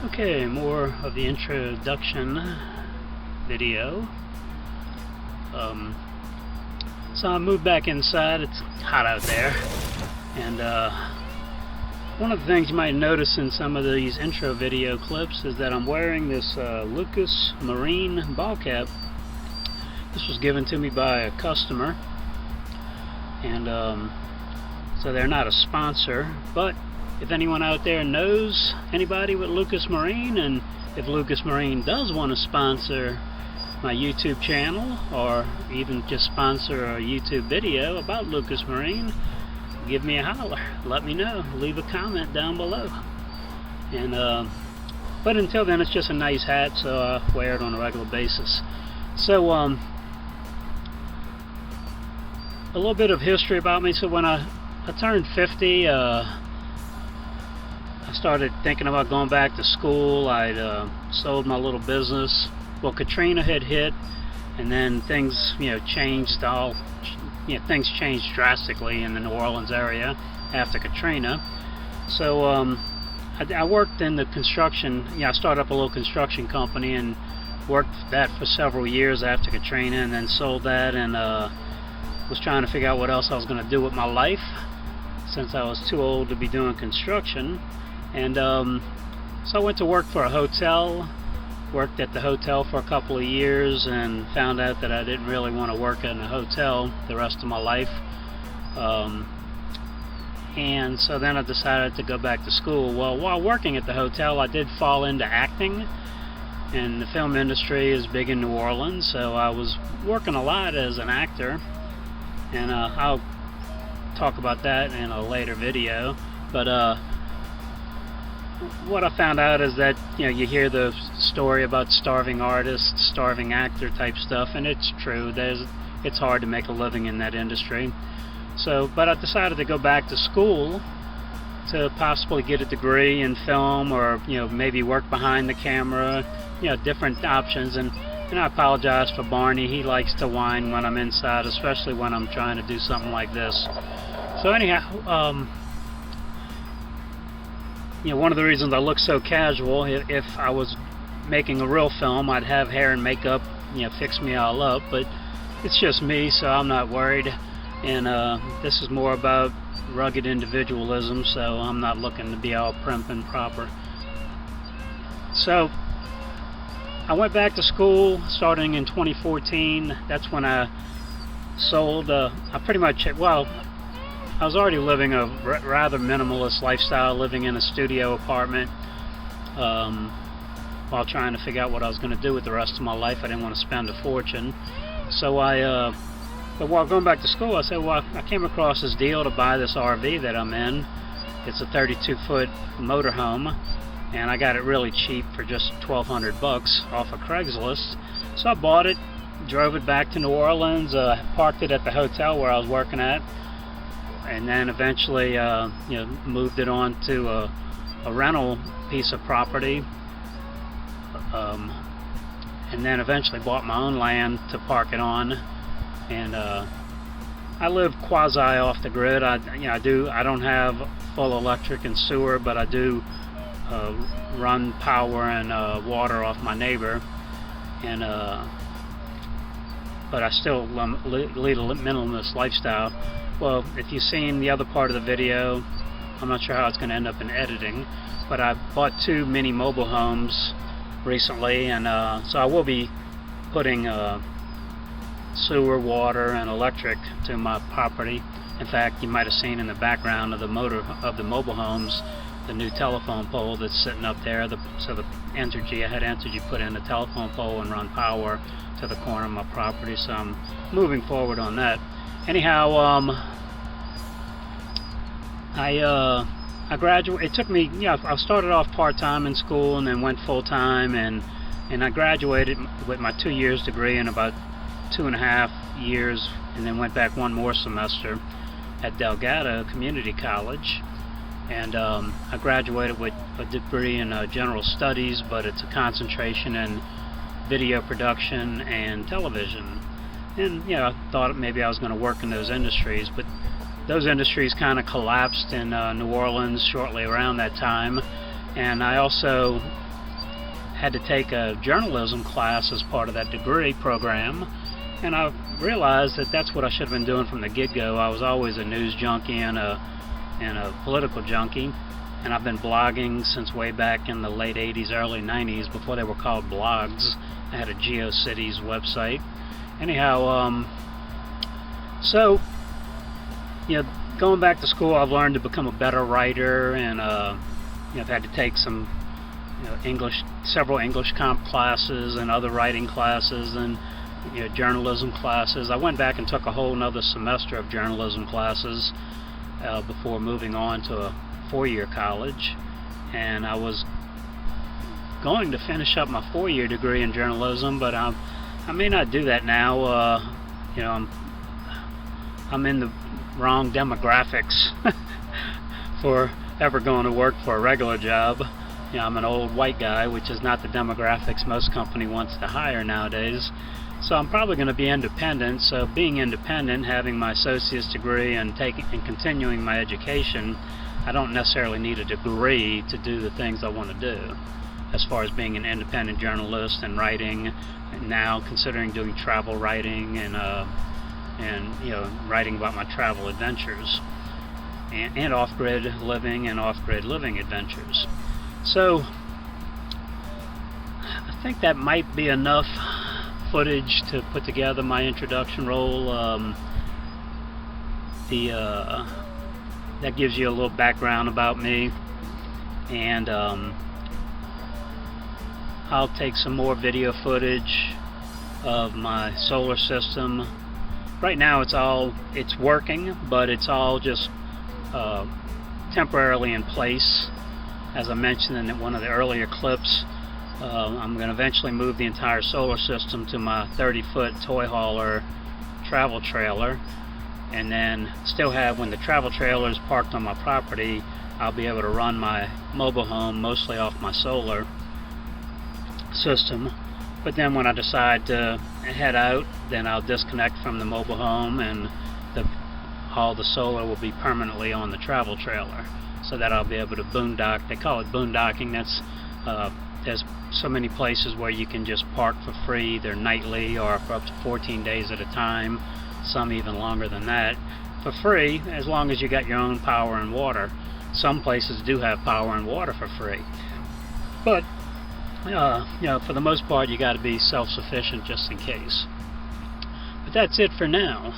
Okay, more of the introduction video. So I moved back inside. It's hot out there, and one of the things you might notice in some of these intro video clips is that I'm wearing this Lucas Marine ball cap. This was given to me by a customer, and so they're not a sponsor, but if anyone out there knows anybody with Lucas Marine, and if Lucas Marine does want to sponsor my YouTube channel, or even just sponsor a YouTube video about Lucas Marine, give me a holler. Let me know. Leave a comment down below. And but until then, it's just a nice hat, so I wear it on a regular basis. So a little bit of history about me. So when I turned 50, I started thinking about going back to school. I'd sold my little business. Well, Katrina had hit, and then things, changed. Things changed drastically in the New Orleans area after Katrina. So I worked in the construction. I started up a little construction company and worked that for several years after Katrina, and then sold that, and was trying to figure out what else I was going to do with my life, since I was too old to be doing construction. And so I went to work for a hotel, worked at the hotel for a couple of years, and found out that I didn't really want to work in a hotel the rest of my life. And so then I decided to go back to school. Well, while working at the hotel, I did fall into acting, and the film industry is big in New Orleans, so I was working a lot as an actor, and I'll talk about that in a later video. But what I found out is that you hear the story about starving artist, starving actor type stuff, and it's true. It's hard to make a living in that industry. So, but I decided to go back to school to possibly get a degree in film, or maybe work behind the camera, different options. And I apologize for Barney. He likes to whine when I'm inside, especially when I'm trying to do something like this. So anyhow, one of the reasons I look so casual, if I was making a real film, I'd have hair and makeup, fix me all up, but it's just me, so I'm not worried. And this is more about rugged individualism, so I'm not looking to be all prim and proper. So I went back to school starting in 2014. That's when I sold. I pretty much, I was already living a rather minimalist lifestyle, living in a studio apartment, while trying to figure out what I was going to do with the rest of my life. I didn't want to spend a fortune. So but while going back to school, I said, well, I came across this deal to buy this RV that I'm in. It's a 32-foot motorhome, and I got it really cheap for just $1,200 off of Craigslist. So I bought it, drove it back to New Orleans, parked it at the hotel where I was working at, and then eventually moved it on to a rental piece of property, and then eventually bought my own land to park it on. And I live quasi off the grid. I don't have full electric and sewer, but I do run power and water off my neighbor, and but I still lead a minimalist lifestyle. Well, if you've seen the other part of the video, I'm not sure how it's going to end up in editing, but I bought 2 mini mobile homes recently, and so I will be putting sewer, water, and electric to my property. In fact, you might have seen in the background of the mobile homes the new telephone pole that's sitting up there. So the Entergy, I had Entergy put in the telephone pole and run power to the corner of my property. So I'm moving forward on that. Anyhow, I graduated. It took me, I started off part-time in school and then went full-time, and I graduated with my 2 years degree in about 2.5 years, and then went back one more semester at Delgado Community College, and I graduated with a degree in general studies, but it's a concentration in video production and television. And I thought maybe I was going to work in those industries, but those industries kind of collapsed in New Orleans shortly around that time. And I also had to take a journalism class as part of that degree program, and I realized that that's what I should have been doing from the get-go. I was always a news junkie and a political junkie, and I've been blogging since way back in the late 80s, early 90s, before they were called blogs. I had a GeoCities website. Anyhow, so, you know, going back to school, I've learned to become a better writer, and I've had to take some, several English comp classes and other writing classes, and journalism classes. I went back and took a whole nother semester of journalism classes before moving on to a four-year college, and I was going to finish up my four-year degree in journalism, but I may not do that now. I'm in the wrong demographics for ever going to work for a regular job. I'm an old white guy, which is not the demographics most company wants to hire nowadays. So I'm probably going to be independent. So being independent, having my associate's degree, and continuing my education, I don't necessarily need a degree to do the things I want to do. As far as being an independent journalist and writing, and now considering doing travel writing and writing about my travel adventures and off-grid living and off-grid living adventures. So I think that might be enough footage to put together my introduction roll. That gives you a little background about me, and I'll take some more video footage of my solar system. Right now it's working, but it's all just temporarily in place. As I mentioned in one of the earlier clips, I'm going to eventually move the entire solar system to my 30-foot toy hauler travel trailer, and then still have, when the travel trailer is parked on my property, I'll be able to run my mobile home mostly off my solar system. But then when I decide to head out, then I'll disconnect from the mobile home, and all the solar will be permanently on the travel trailer, so that I'll be able to boondock. They call it boondocking. That's there's so many places where you can just park for free, either nightly or for up to 14 days at a time, some even longer than that, for free, as long as you got your own power and water. Some places do have power and water for free, but for the most part, you got to be self-sufficient just in case. But that's it for now.